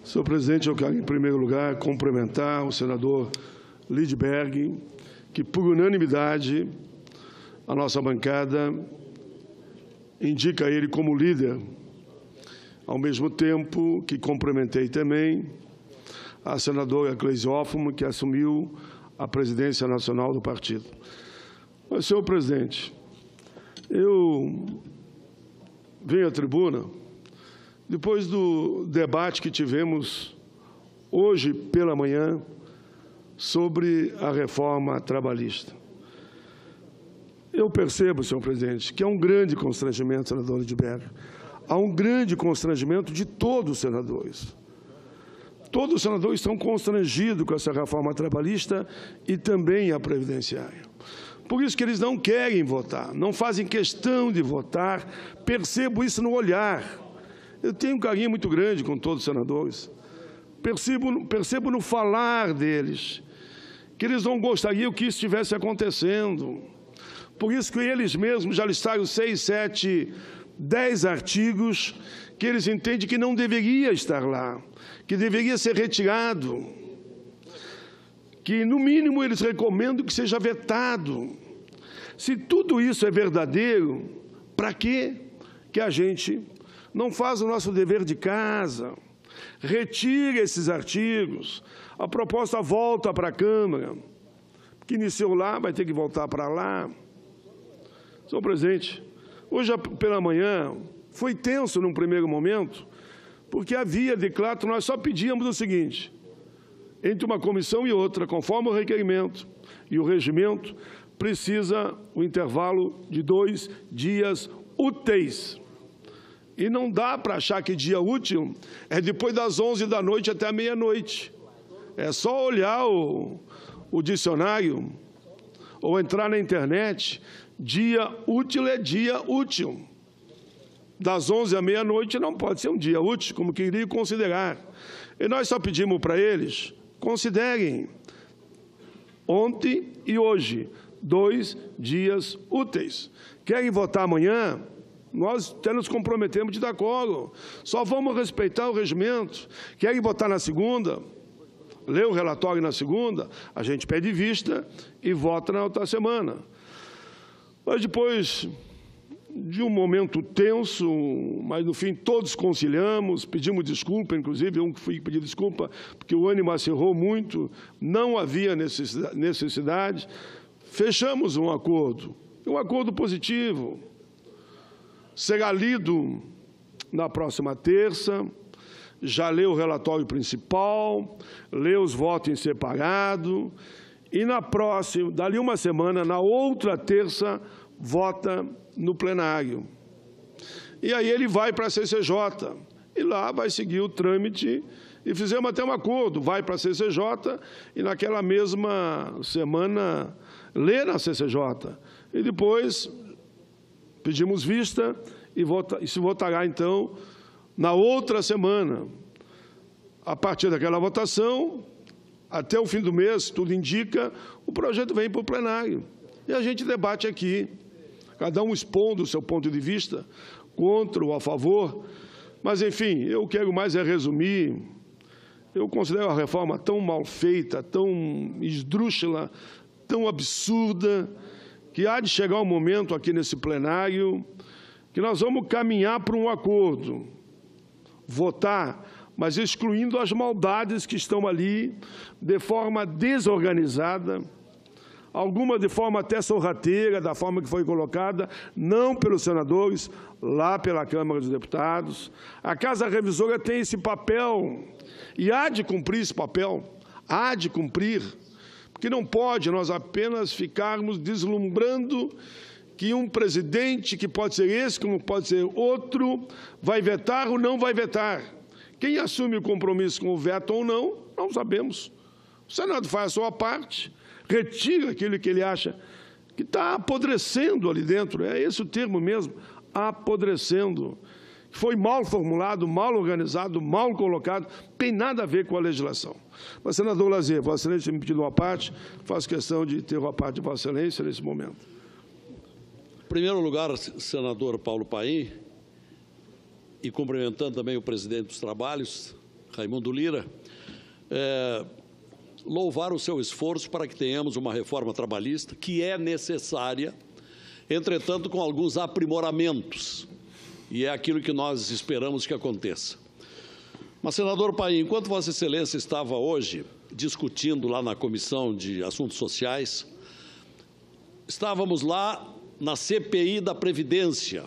Senhor presidente, eu quero, em primeiro lugar, cumprimentar o senador Lidberg, que, por unanimidade, a nossa bancada indica ele como líder. Ao mesmo tempo que cumprimentei também a senadora Gleisi Hoffmann, que assumiu a presidência nacional do partido. Mas, senhor presidente, eu venho à tribuna depois do debate que tivemos hoje pela manhã sobre a reforma trabalhista. Eu percebo, senhor presidente, que há um grande constrangimento, senador Lidberg. Há um grande constrangimento de todos os senadores. Todos os senadores estão constrangidos com essa reforma trabalhista e também a previdenciária. Por isso que eles não querem votar, não fazem questão de votar, percebo isso no olhar. Eu tenho um carinho muito grande com todos os senadores. Percebo no falar deles que eles não gostariam que isso estivesse acontecendo. Por isso que eles mesmos já listaram 6, 7, 10 artigos que eles entendem que não deveria estar lá, que deveria ser retirado, que, no mínimo, eles recomendam que seja vetado. Se tudo isso é verdadeiro, para que a gente não faz o nosso dever de casa, retire esses artigos, a proposta volta para a Câmara, que iniciou lá, vai ter que voltar para lá. Senhor presidente, hoje pela manhã foi tenso num primeiro momento, porque havia declaro, nós só pedíamos o seguinte: entre uma comissão e outra, conforme o requerimento e o regimento, precisa o intervalo de 2 dias úteis. E não dá para achar que dia útil é depois das 11 da noite até a meia-noite. É só olhar o dicionário ou entrar na internet. Dia útil é dia útil. Das 11 à meia-noite não pode ser um dia útil, como queriam considerar. E nós só pedimos para eles, considerem ontem e hoje 2 dias úteis. Querem votar amanhã? Nós até nos comprometemos de dar colo. Só vamos respeitar o regimento. Querem votar na segunda? Lê o relatório na segunda, a gente pede vista e vota na outra semana. Mas depois de um momento tenso, mas no fim todos conciliamos, pedimos desculpa, inclusive eu fui pedir desculpa porque o ânimo acirrou muito, não havia necessidade. Fechamos um acordo positivo. Será lido na próxima terça, já leu o relatório principal, leu os votos em separado, e na próxima, dali uma semana, na outra terça, vota no plenário. E aí ele vai para a CCJ, e lá vai seguir o trâmite, e fizemos até um acordo, vai para a CCJ, e naquela mesma semana lê na CCJ, e depois pedimos vista e se votará, então, na outra semana. A partir daquela votação, até o fim do mês, tudo indica, o projeto vem para o plenário. E a gente debate aqui, cada um expondo o seu ponto de vista, contra ou a favor. Mas, enfim, eu quero mais resumir. Eu considero a reforma tão mal feita, tão esdrúxula, tão absurda, que há de chegar um momento aqui nesse plenário que nós vamos caminhar para um acordo, votar, mas excluindo as maldades que estão ali de forma desorganizada, alguma de forma até sorrateira, da forma que foi colocada, não pelos senadores, lá pela Câmara dos Deputados. A Casa Revisora tem esse papel e há de cumprir esse papel, há de cumprir, porque não pode nós apenas ficarmos deslumbrando que um presidente, que pode ser esse, como pode ser outro, vai vetar ou não vai vetar. Quem assume o compromisso com o veto ou não, não sabemos. O Senado faz a sua parte, retira aquilo que ele acha que está apodrecendo ali dentro, é esse o termo mesmo, apodrecendo. Foi mal formulado, mal organizado, mal colocado, tem nada a ver com a legislação. Mas, senador Lazier, Vossa Excelência me pediu uma parte, faço questão de ter uma parte de Vossa Excelência nesse momento. Em primeiro lugar, senador Paulo Paim, e cumprimentando também o presidente dos trabalhos, Raimundo Lira, louvar o seu esforço para que tenhamos uma reforma trabalhista que é necessária, entretanto, com alguns aprimoramentos, e é aquilo que nós esperamos que aconteça. Mas, senador Paim, enquanto Vossa Excelência estava hoje discutindo lá na Comissão de Assuntos Sociais, estávamos lá na CPI da Previdência,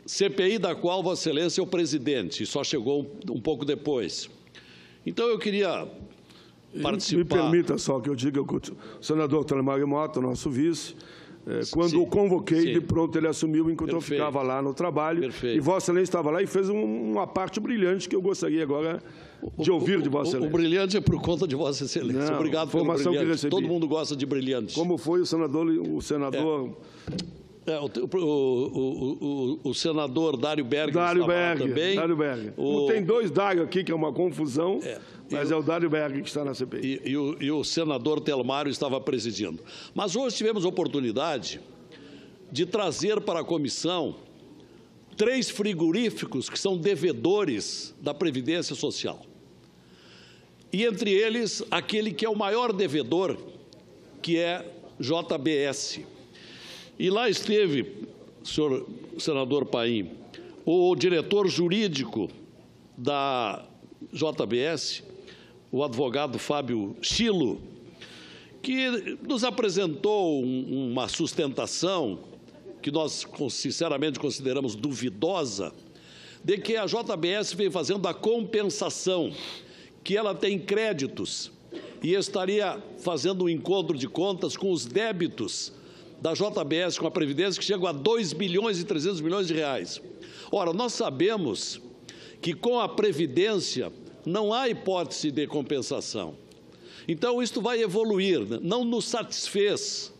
CPI da qual Vossa Excelência é o presidente, e só chegou um pouco depois. Então, eu queria participar... Me permita só que eu diga que o senador Telemário Mota, nosso vice, quando o convoquei, de pronto ele assumiu enquanto eu ficava lá no trabalho. Perfeito. E Vossa Excelência estava lá e fez uma parte brilhante que eu gostaria agora de ouvir de Vossa Excelência. O brilhante é por conta de Vossa Excelência. Não, obrigado pelo informação brilhante. que recebi. Todo mundo gosta de brilhante. Como foi o senador o senador Dário Berg também. Dário Berg. Tem dois Dário aqui, que é uma confusão, mas é o Dário Berg que está na CPI. E o senador Telmário estava presidindo. Mas hoje tivemos a oportunidade de trazer para a comissão 3 frigoríficos que são devedores da Previdência Social. E entre eles, aquele que é o maior devedor, que é JBS. E lá esteve, senhor senador Paim, o diretor jurídico da JBS, o advogado Fábio Chilo, que nos apresentou uma sustentação que nós, sinceramente, consideramos duvidosa, de que a JBS vem fazendo a compensação, que ela tem créditos e estaria fazendo um encontro de contas com os débitos da JBS com a Previdência, que chegam a 2 bilhões e 300 milhões de reais. Ora, nós sabemos que com a Previdência não há hipótese de compensação. Então, isto vai evoluir. Não nos satisfez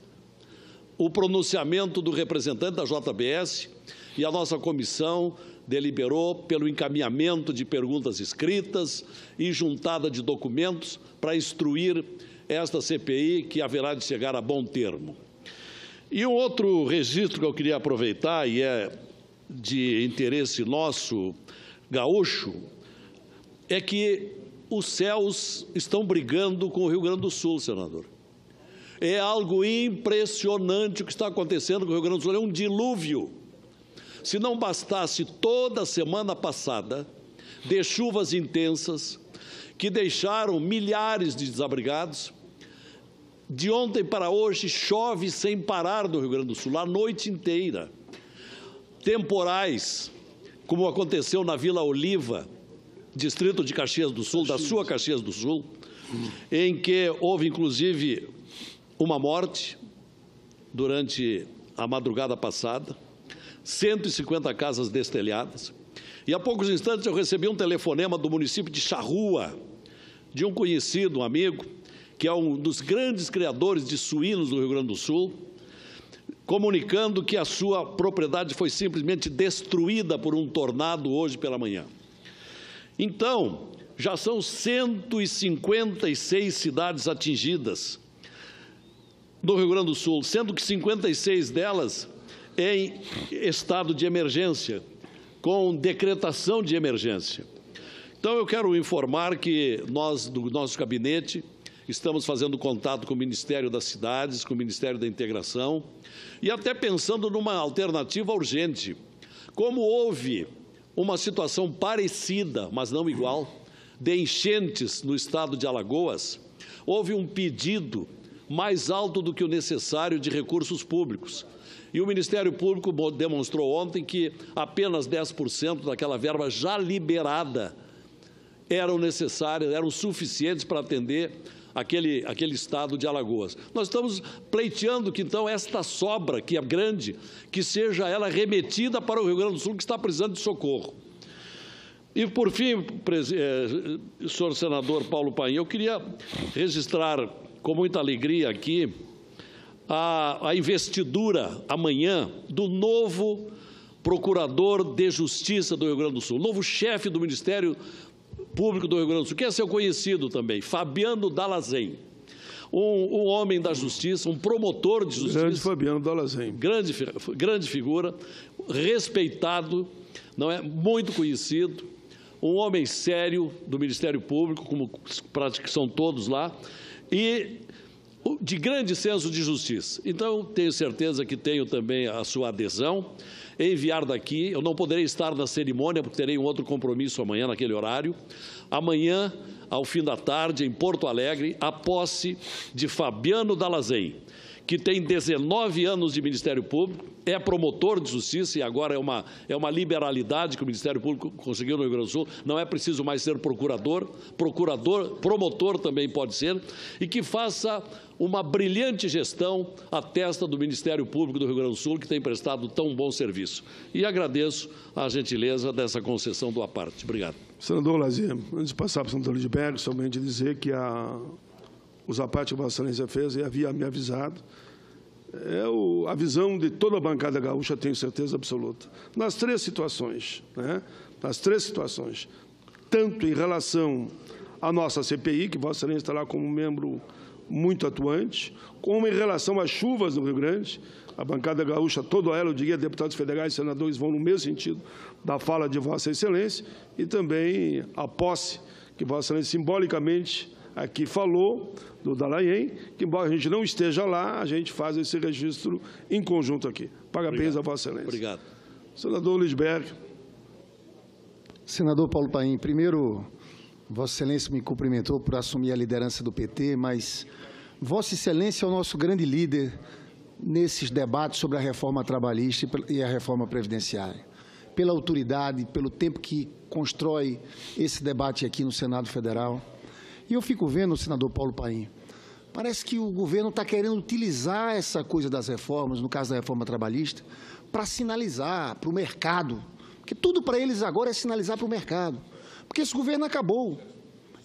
o pronunciamento do representante da JBS e a nossa comissão deliberou pelo encaminhamento de perguntas escritas e juntada de documentos para instruir esta CPI, que haverá de chegar a bom termo. E um outro registro que eu queria aproveitar, e é de interesse nosso, gaúcho, é que os céus estão brigando com o Rio Grande do Sul, senador. É algo impressionante o que está acontecendo com o Rio Grande do Sul, é um dilúvio. Se não bastasse toda a semana passada de chuvas intensas que deixaram milhares de desabrigados, de ontem para hoje chove sem parar no Rio Grande do Sul, a noite inteira. Temporais, como aconteceu na Vila Oliva, distrito de Caxias do Sul, da sua Caxias do Sul, em que houve, inclusive, uma morte durante a madrugada passada, 150 casas destelhadas. E há poucos instantes eu recebi um telefonema do município de Charrua, de um conhecido, um amigo, que é um dos grandes criadores de suínos do Rio Grande do Sul, comunicando que a sua propriedade foi simplesmente destruída por um tornado hoje pela manhã. Então, já são 156 cidades atingidas no Rio Grande do Sul, sendo que 56 delas em estado de emergência, com decretação de emergência. Então, eu quero informar que nós, do nosso gabinete, estamos fazendo contato com o Ministério das Cidades, com o Ministério da Integração, e até pensando numa alternativa urgente. Como houve uma situação parecida, mas não igual, de enchentes no estado de Alagoas, houve um pedido mais alto do que o necessário de recursos públicos. E o Ministério Público demonstrou ontem que apenas 10% daquela verba já liberada eram necessárias, eram suficientes para atender aquele estado de Alagoas. Nós estamos pleiteando que, então, esta sobra, que é grande, que seja ela remetida para o Rio Grande do Sul, que está precisando de socorro. E, por fim, senhor senador Paulo Paim, eu queria registrar com muita alegria aqui a investidura amanhã do novo procurador de Justiça do Rio Grande do Sul, novo chefe do Ministério Público do Rio Grande do Sul, que é seu conhecido também, Fabiano Dalazen, um homem da justiça, um promotor de justiça. Grande Fabiano Dalazen. Grande figura, respeitado, não é, muito conhecido, um homem sério do Ministério Público, como são todos lá, e de grande senso de justiça. Então, tenho certeza que tenho também a sua adesão. Enviar daqui, eu não poderei estar na cerimônia, porque terei um outro compromisso amanhã, naquele horário. Amanhã, ao fim da tarde, em Porto Alegre, a posse de Fabiano Dall'Azen, que tem 19 anos de Ministério Público, é promotor de justiça e agora é uma liberalidade que o Ministério Público conseguiu no Rio Grande do Sul. Não é preciso mais ser procurador, promotor também pode ser, e que faça uma brilhante gestão à testa do Ministério Público do Rio Grande do Sul, que tem prestado tão bom serviço. E agradeço a gentileza dessa concessão do à parte. Obrigado. Senador Lazier, antes de passar para o senador Lidberg, somente dizer que os à parte que Vossa Excelência fez e havia me avisado, a visão de toda a bancada gaúcha, tenho certeza absoluta. Nas três situações, nas três situações, tanto em relação à nossa CPI, que Vossa Excelência está lá como membro muito atuante, como em relação às chuvas no Rio Grande, a bancada gaúcha, toda ela, eu diria, deputados federais e senadores vão no mesmo sentido da fala de Vossa Excelência, e também a posse que Vossa Excelência simbolicamente aqui falou, do Dall'Azen, que, embora a gente não esteja lá, a gente faz esse registro em conjunto aqui. Parabéns a Vossa Excelência. Obrigado. Senador Lidberg. Senador Paulo Paim, primeiro, Vossa Excelência me cumprimentou por assumir a liderança do PT, mas Vossa Excelência é o nosso grande líder nesses debates sobre a reforma trabalhista e a reforma previdenciária. Pela autoridade, pelo tempo que constrói esse debate aqui no Senado Federal. E eu fico vendo, senador Paulo Paim, parece que o governo está querendo utilizar essa coisa das reformas, no caso da reforma trabalhista, para sinalizar para o mercado, porque tudo para eles agora é sinalizar para o mercado, porque esse governo acabou.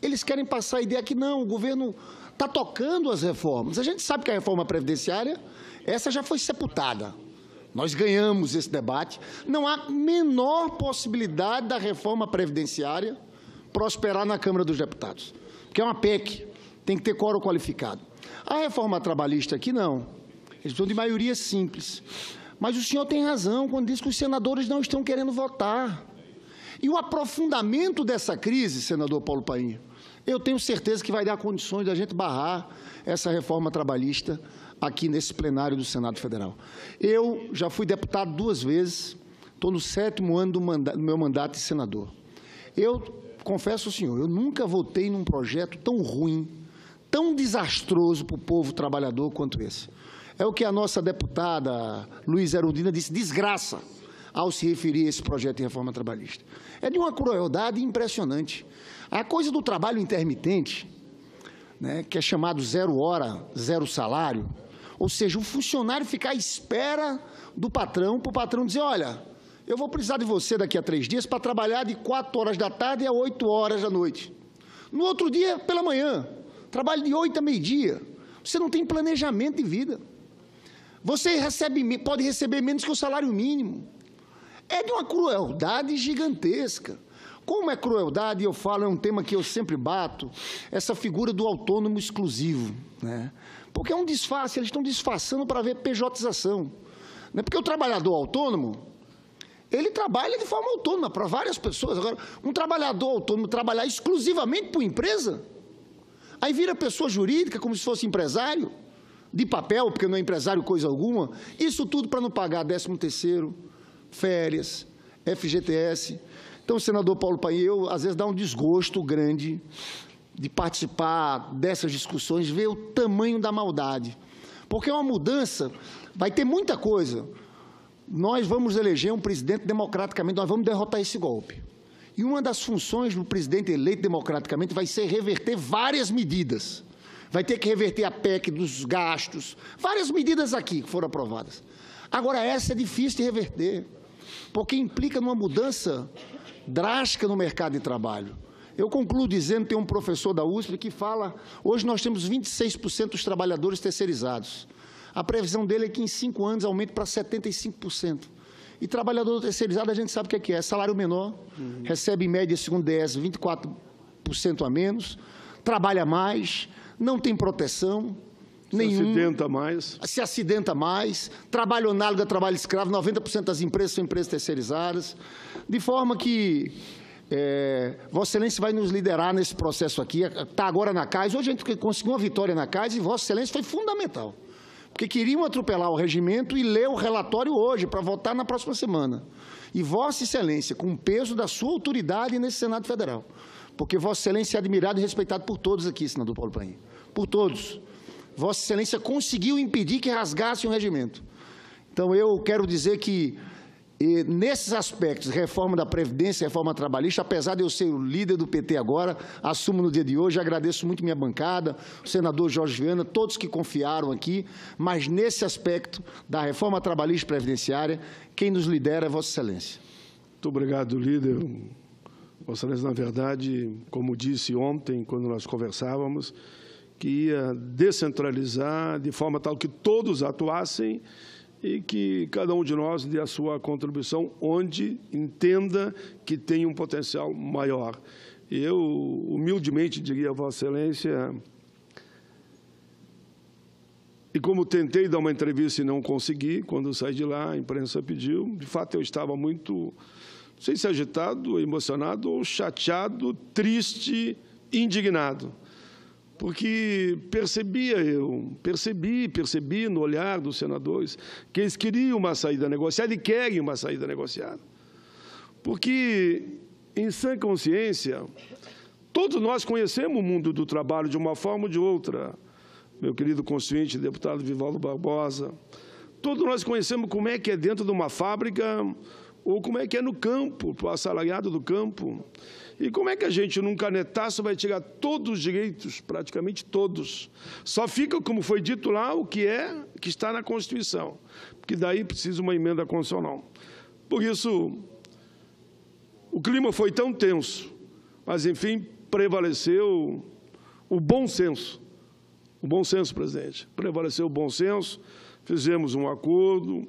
Eles querem passar a ideia que não, o governo está tocando as reformas. A gente sabe que a reforma previdenciária, essa já foi sepultada. Nós ganhamos esse debate. Não há menor possibilidade da reforma previdenciária prosperar na Câmara dos Deputados, porque é uma PEC, tem que ter quórum qualificado. A reforma trabalhista aqui, não. Eles precisam de maioria simples. Mas o senhor tem razão quando diz que os senadores não estão querendo votar. E o aprofundamento dessa crise, senador Paulo Paim, eu tenho certeza que vai dar condições de a gente barrar essa reforma trabalhista aqui nesse plenário do Senado Federal. Eu já fui deputado 2 vezes, estou no 7º ano do meu mandato de senador. Eu confesso ao senhor, eu nunca votei num projeto tão ruim, tão desastroso para o povo trabalhador quanto esse. É o que a nossa deputada Luísa Erundina disse, desgraça, ao se referir a esse projeto de reforma trabalhista. É de uma crueldade impressionante. A coisa do trabalho intermitente, né, que é chamado 0 hora, 0 salário, ou seja, o funcionário ficar à espera do patrão, para o patrão dizer, olha, eu vou precisar de você daqui a 3 dias para trabalhar de 4 horas da tarde a 8 horas da noite. No outro dia, pela manhã, trabalho de 8 a meio-dia. Você não tem planejamento de vida. Você pode receber menos que o salário mínimo. É de uma crueldade gigantesca. Como é crueldade, eu falo, é um tema que eu sempre bato, essa figura do autônomo exclusivo, né? Porque é um disfarce, eles estão disfarçando para ver pejotização. Né? Porque o trabalhador autônomo, ele trabalha de forma autônoma para várias pessoas. Agora, um trabalhador autônomo trabalhar exclusivamente para uma empresa, aí vira pessoa jurídica como se fosse empresário, de papel, porque não é empresário coisa alguma, isso tudo para não pagar 13º, férias, FGTS. Então, senador Paulo Paim, eu, às vezes, dá um desgosto grande de participar dessas discussões, ver o tamanho da maldade. Porque é uma mudança, vai ter muita coisa. Nós vamos eleger um presidente democraticamente, nós vamos derrotar esse golpe. E uma das funções do presidente eleito democraticamente vai ser reverter várias medidas. Vai ter que reverter a PEC dos gastos, várias medidas aqui que foram aprovadas. Agora, essa é difícil de reverter, porque implica numa mudança drástica no mercado de trabalho. Eu concluo dizendo, tem um professor da USP que fala, hoje nós temos 26% dos trabalhadores terceirizados. A previsão dele é que em 5 anos aumente para 75%. E trabalhador terceirizado, a gente sabe o que é salário menor, recebe em média, segundo o DS, 24% a menos, trabalha mais, não tem proteção nenhuma. Se acidenta mais, trabalho análogo a trabalho escravo, 90% das empresas são empresas terceirizadas, de forma que Vossa Excelência vai nos liderar nesse processo aqui, está agora na CAIS. Hoje a gente conseguiu uma vitória na CAIS e Vossa Excelência foi fundamental, porque queriam atropelar o regimento e ler o relatório hoje para votar na próxima semana. E Vossa Excelência, com o peso da sua autoridade nesse Senado Federal, porque Vossa Excelência é admirado e respeitado por todos aqui, senador Paulo Paim, por todos. Vossa Excelência conseguiu impedir que rasgasse o regimento. Então, eu quero dizer que, nesses aspectos, reforma da Previdência, reforma trabalhista, apesar de eu ser o líder do PT agora, assumo no dia de hoje, agradeço muito minha bancada, o senador Jorge Viana, todos que confiaram aqui, mas nesse aspecto da reforma trabalhista e previdenciária, quem nos lidera é Vossa Excelência. Muito obrigado, líder. Vossa Excelência, na verdade, como disse ontem, quando nós conversávamos, que ia descentralizar de forma tal que todos atuassem e que cada um de nós dê a sua contribuição onde entenda que tem um potencial maior. Eu, humildemente, diria a Vossa Excelência, e como tentei dar uma entrevista e não consegui, quando eu saí de lá, a imprensa pediu, de fato eu estava muito, não sei se agitado, emocionado ou chateado, triste, indignado. Porque percebi no olhar dos senadores que eles queriam uma saída negociada e querem uma saída negociada. Porque, em sã consciência, todos nós conhecemos o mundo do trabalho de uma forma ou de outra. Meu querido constituinte, deputado Vivaldo Barbosa, todos nós conhecemos como é que é dentro de uma fábrica ou como é que é no campo, para o assalariado do campo. E como é que a gente, num canetaço, vai tirar todos os direitos, praticamente todos? Só fica, como foi dito lá, o que está na Constituição, porque daí precisa uma emenda constitucional. Por isso, o clima foi tão tenso, mas, enfim, prevaleceu o bom senso. O bom senso, presidente. Prevaleceu o bom senso, fizemos um acordo,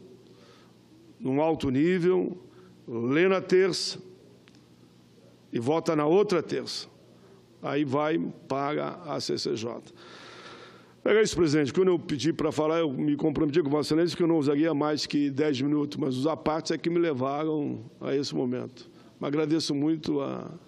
num alto nível, lê na terça, e vota na outra terça. Aí vai para a CCJ. É isso, presidente. Quando eu pedi para falar, eu me comprometi com Vossa Excelência que eu não usaria mais que 10 minutos, mas os apartes é que me levaram a esse momento. Mas agradeço muito a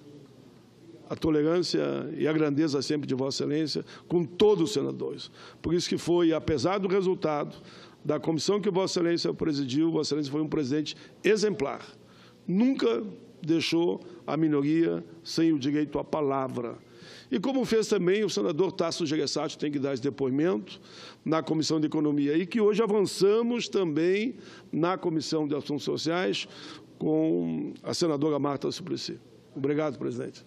tolerância e a grandeza sempre de Vossa Excelência com todos os senadores. Por isso que foi, apesar do resultado da comissão que Vossa Excelência presidiu, Vossa Excelência foi um presidente exemplar. Nunca deixou a minoria sem o direito à palavra. E como fez também o senador Tasso Gereissati, tem que dar esse depoimento na Comissão de Economia, e que hoje avançamos também na Comissão de Assuntos Sociais com a senadora Marta Suplicy. Obrigado, presidente.